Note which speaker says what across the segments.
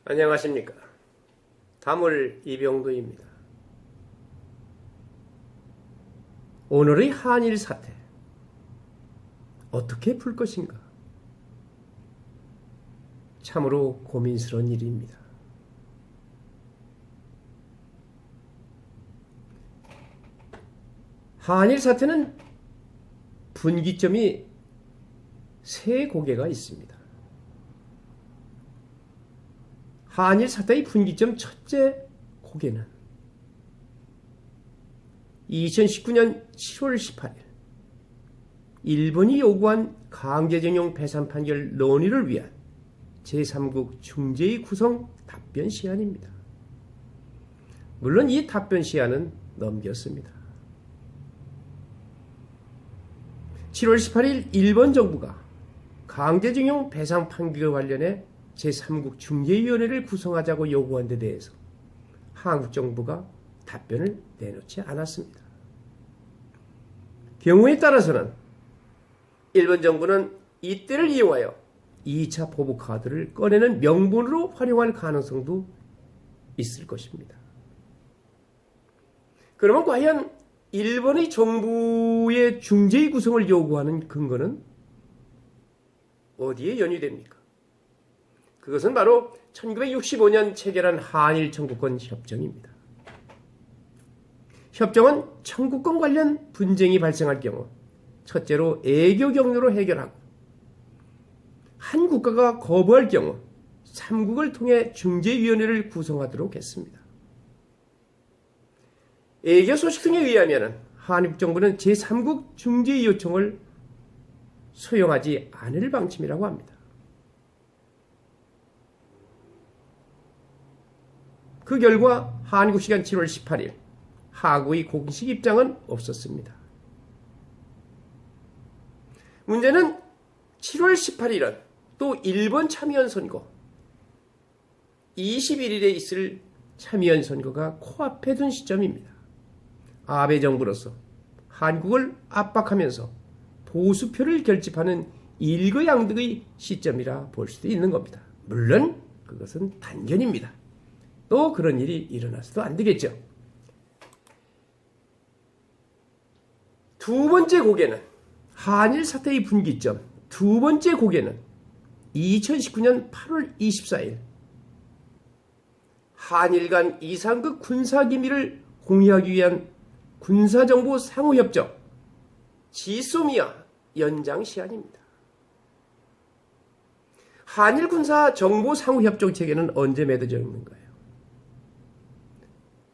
Speaker 1: 안녕하십니까. 다물 이병도입니다. 오늘의 한일 사태 어떻게 풀 것인가? 참으로 고민스러운 일입니다. 한일 사태는 분기점이 세 고개가 있습니다. 한일 사태의 분기점 첫째 고개는 2019년 7월 18일 일본이 요구한 강제징용 배상 판결 논의를 위한 제3국 중재위 구성 답변 시한입니다. 물론 이 답변 시한은 넘겼습니다. 7월 18일 일본 정부가 강제징용 배상 판결 관련해 제3국 중재위원회를 구성하자고 요구한 데 대해서 한국 정부가 답변을 내놓지 않았습니다. 경우에 따라서는 일본 정부는 이때를 이용하여 2차 보복 카드를 꺼내는 명분으로 활용할 가능성도 있을 것입니다. 그러면 과연 일본의 정부의 중재위 구성을 요구하는 근거는 어디에 연유됩니까? 그것은 바로 1965년 체결한 한일 청구권 협정입니다. 협정은 청구권 관련 분쟁이 발생할 경우 첫째로 애교 경로로 해결하고 한 국가가 거부할 경우 3국을 통해 중재위원회를 구성하도록 했습니다. 애교 소식 등에 의하면 한국 정부는 제3국 중재위 요청을 수용하지 않을 방침이라고 합니다. 그 결과 한국 시간 7월 18일 하구의 공식 입장은 없었습니다. 문제는 7월 18일은 또 일본 참의원 선거 21일에 있을 참의원 선거가 코앞에 둔 시점입니다. 아베 정부로서 한국을 압박하면서 보수표를 결집하는 일거양득의 시점이라 볼 수도 있는 겁니다. 물론 그것은 단견입니다. 또 그런 일이 일어나서도 안 되겠죠. 두 번째 고개는 한일 사태의 분기점 두 번째 고개는 2019년 8월 24일 한일 간 이상급 군사기밀을 공유하기 위한 군사정보 상호협정 지소미아 연장 시한입니다. 한일 군사 정보 상호협정 체계는 언제 맺어져 있는가요?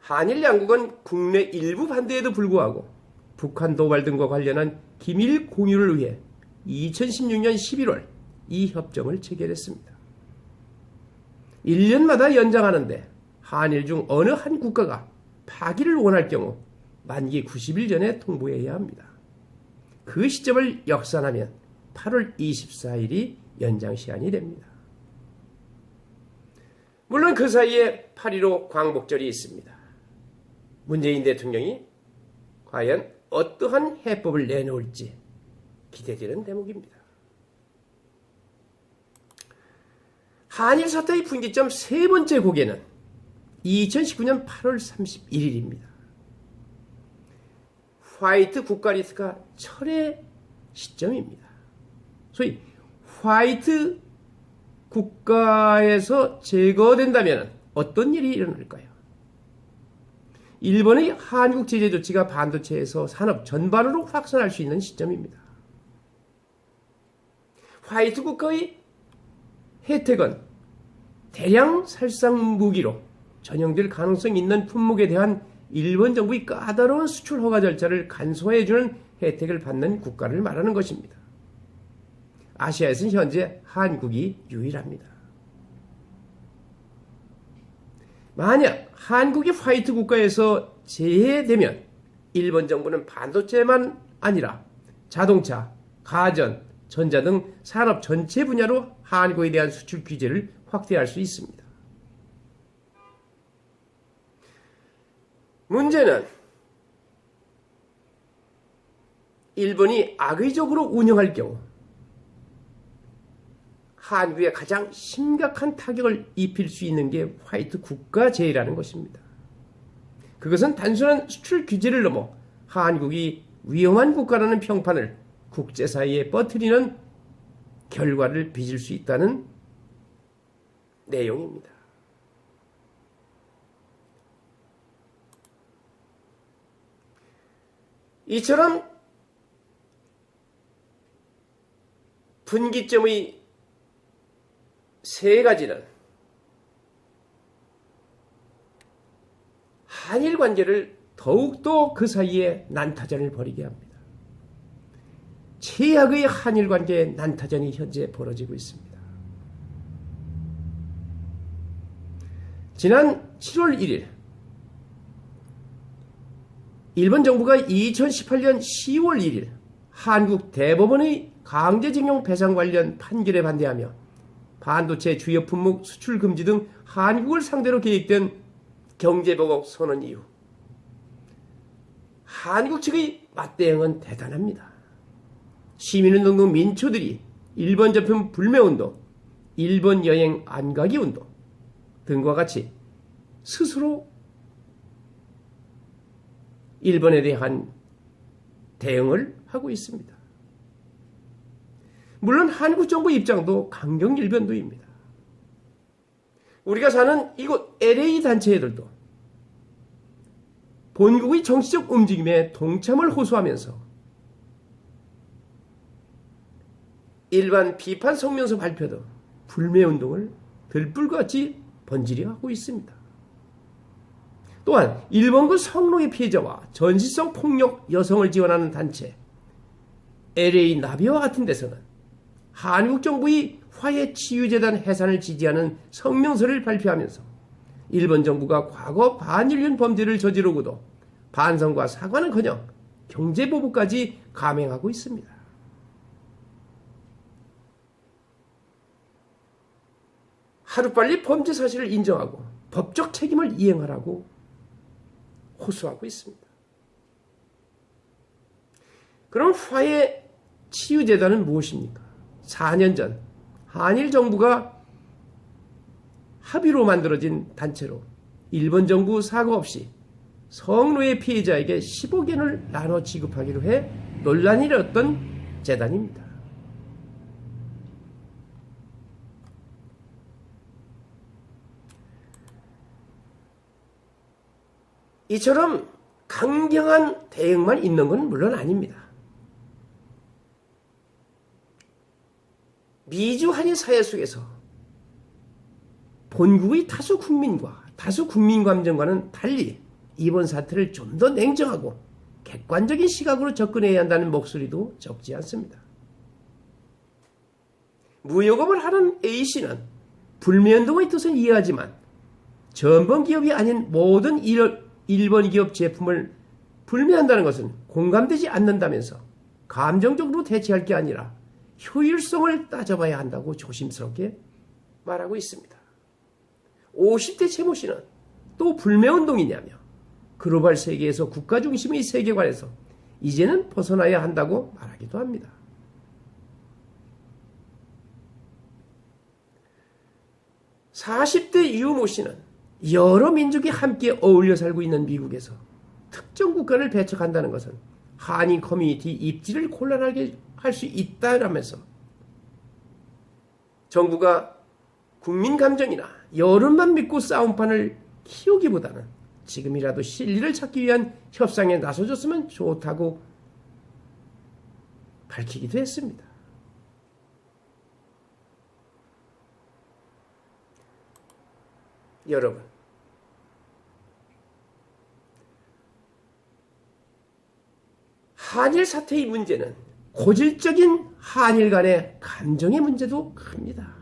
Speaker 1: 한일 양국은 국내 일부 반대에도 불구하고 북한 도발 등과 관련한 기밀 공유를 위해 2016년 11월 이 협정을 체결했습니다. 1년마다 연장하는데 한일 중 어느 한 국가가 파기를 원할 경우 만기 90일 전에 통보해야 합니다. 그 시점을 역산하면 8월 24일이 연장 시한이 됩니다. 물론 그 사이에 8.15 광복절이 있습니다. 문재인 대통령이 과연 어떠한 해법을 내놓을지 기대되는 대목입니다. 한일 사태의 분기점 세 번째 고개는 2019년 8월 31일입니다. 화이트 국가 리스트가 철회 시점입니다. 소위 화이트 국가에서 제거된다면 어떤 일이 일어날까요? 일본의 한국 제재 조치가 반도체에서 산업 전반으로 확산할 수 있는 시점입니다. 화이트 국가의 혜택은 대량 살상 무기로 전용될 가능성이 있는 품목에 대한 일본 정부의 까다로운 수출 허가 절차를 간소화해주는 혜택을 받는 국가를 말하는 것입니다. 아시아에서는 현재 한국이 유일합니다. 만약 한국이 화이트 국가에서 제외되면 일본 정부는 반도체만 아니라 자동차, 가전, 전자 등 산업 전체 분야로 한국에 대한 수출 규제를 확대할 수 있습니다. 문제는 일본이 악의적으로 운영할 경우 한국에 가장 심각한 타격을 입힐 수 있는 게 화이트 국가제의라는 것입니다. 그것은 단순한 수출 규제를 넘어 한국이 위험한 국가라는 평판을 국제사회에 퍼뜨리는 결과를 빚을 수 있다는 내용입니다. 이처럼 분기점의 세 가지는 한일 관계를 더욱더 그 사이에 난타전을 벌이게 합니다. 최악의 한일 관계의 난타전이 현재 벌어지고 있습니다. 지난 7월 1일 일본 정부가 2018년 10월 1일 한국 대법원의 강제징용 배상 관련 판결에 반대하며 반도체 주요 품목 수출 금지 등 한국을 상대로 계획된 경제보복 선언 이후 한국 측의 맞대응은 대단합니다. 시민운동 등 민초들이 일본 제품 불매운동, 일본 여행 안 가기 운동 등과 같이 스스로 일본에 대한 대응을 하고 있습니다. 물론 한국 정부 입장도 강경일변도입니다. 우리가 사는 이곳 LA 단체들도 본국의 정치적 움직임에 동참을 호소하면서 일반 비판 성명서 발표도 불매운동을 들불같이 번지려 하고 있습니다. 또한 일본군 성노예 피해자와 전시성 폭력 여성을 지원하는 단체 LA 나비와 같은 데서는 한국 정부의 화해치유재단 해산을 지지하는 성명서를 발표하면서 일본 정부가 과거 반인륜 범죄를 저지르고도 반성과 사과는커녕 경제보복까지 감행하고 있습니다. 하루빨리 범죄 사실을 인정하고 법적 책임을 이행하라고 호소하고 있습니다. 그럼 화해치유재단은 무엇입니까? 4년 전 한일 정부가 합의로 만들어진 단체로 일본 정부 사과 없이 성노예 피해자에게 10억 엔을 나눠 지급하기로 해 논란이 일었던 재단입니다. 이처럼 강경한 대응만 있는 건 물론 아닙니다. 미주 한일 사회 속에서 본국의 다수 국민과 다수 국민 감정과는 달리 이번 사태를 좀 더 냉정하고 객관적인 시각으로 접근해야 한다는 목소리도 적지 않습니다. 무역업을 하는 A씨는 불매운동의 뜻은 이해하지만 전범 기업이 아닌 모든 일본 기업 제품을 불매한다는 것은 공감되지 않는다면서 감정적으로 대처할 게 아니라 효율성을 따져봐야 한다고 조심스럽게 말하고 있습니다. 50대 최모 씨는 또 불매운동이냐며 글로벌 세계에서 국가 중심의 세계관에서 이제는 벗어나야 한다고 말하기도 합니다. (40대) 유모 씨는 여러 민족이 함께 어울려 살고 있는 미국에서 특정 국가를 배척한다는 것은 한인 커뮤니티 입지를 곤란하게 할 수 있다라면서 정부가 국민 감정이나 여론만 믿고 싸움판을 키우기보다는 지금이라도 실리를 찾기 위한 협상에 나서줬으면 좋다고 밝히기도 했습니다. 여러분, 한일 사태의 문제는 고질적인 한일 간의 감정의 문제도 큽니다.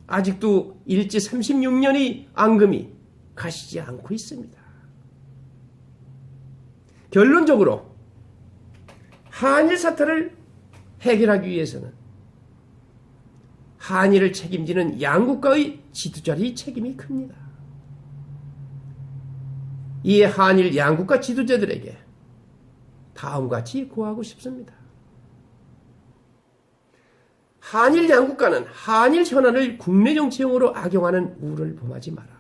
Speaker 1: 아직도 일제 36년의 앙금이 가시지 않고 있습니다. 결론적으로 한일 사태를 해결하기 위해서는 한일을 책임지는 양국가의 지도자의 책임이 큽니다. 이에 한일 양국가 지도자들에게 다음과 같이 고하고 싶습니다. 한일 양국가는 한일 현안을 국내 정치용으로 악용하는 우를 범하지 마라.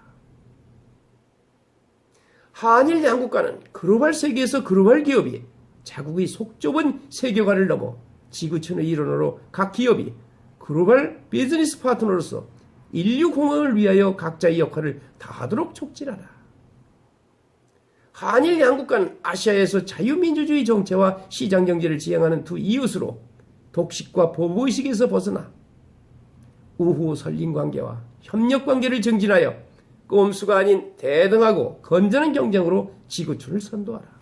Speaker 1: 한일 양국가는 글로벌 세계에서 글로벌 기업이 자국의 속 좁은 세계관을 넘어 지구촌의 일원으로 각 기업이 글로벌 비즈니스 파트너로서 인류 공헌을 위하여 각자의 역할을 다하도록 촉진하라. 한일 양국간 아시아에서 자유민주주의 정체와 시장경제를 지향하는 두 이웃으로 독식과 보복의식에서 벗어나 우호 설린관계와 협력관계를 증진하여 꼼수가 아닌 대등하고 건전한 경쟁으로 지구촌을 선도하라.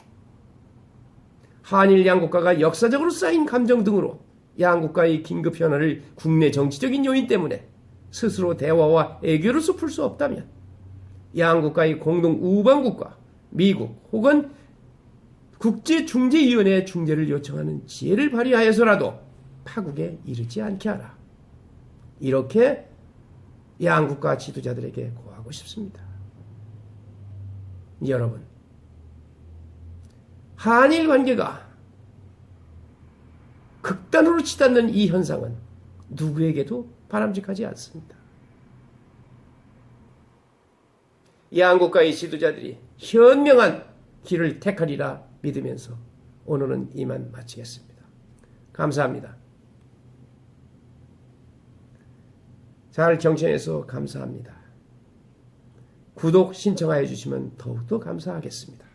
Speaker 1: 한일 양국가가 역사적으로 쌓인 감정 등으로 양국가의 긴급 현안을 국내 정치적인 요인 때문에 스스로 대화와 애교로서 풀 수 없다면 양국가의 공동 우방국과 미국 혹은 국제중재위원회의 중재를 요청하는 지혜를 발휘하여서라도 파국에 이르지 않게 하라. 이렇게 양국가 지도자들에게 고하고 싶습니다. 여러분, 한일 관계가 극단으로 치닫는 이 현상은 누구에게도 바람직하지 않습니다. 양국가의 지도자들이 현명한 길을 택하리라 믿으면서 오늘은 이만 마치겠습니다. 감사합니다. 잘 경청해서 감사합니다. 구독 신청하여 주시면 더욱더 감사하겠습니다.